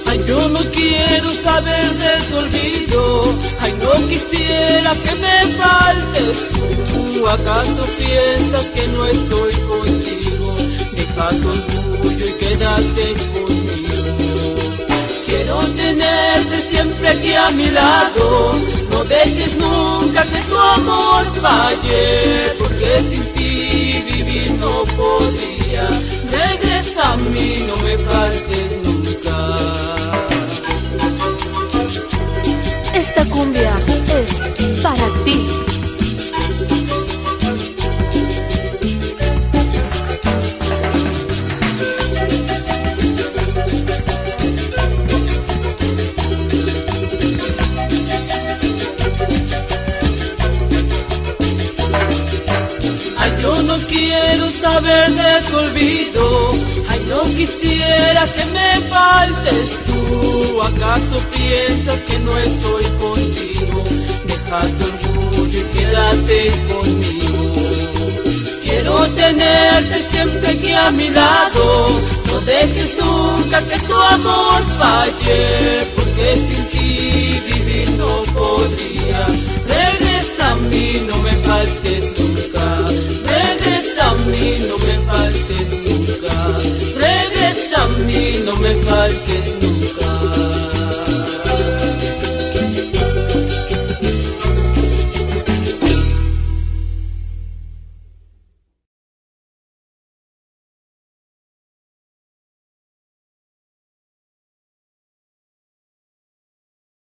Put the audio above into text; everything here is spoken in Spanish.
Ay, yo no quiero saber de tu olvido. Ay, no quisiera que me faltes tú. ¿Acaso piensas que no estoy contigo? Deja tu orgullo y quédate conmigo. Quiero tenerte siempre aquí a mi lado. No dejes nunca que tu amor falle, porque sin ti vivir no podría. Regresa a mí, no me faltes nunca. Esta cumbia es para ti. Ay, yo no quiero saber de tu olvido. Ay, no quisiera que me faltes tú. ¿Acaso piensas que no estoy contigo? Deja tu orgullo y quédate conmigo. Quiero tenerte siempre aquí a mi lado. No dejes nunca que tu amor falle, porque sin ti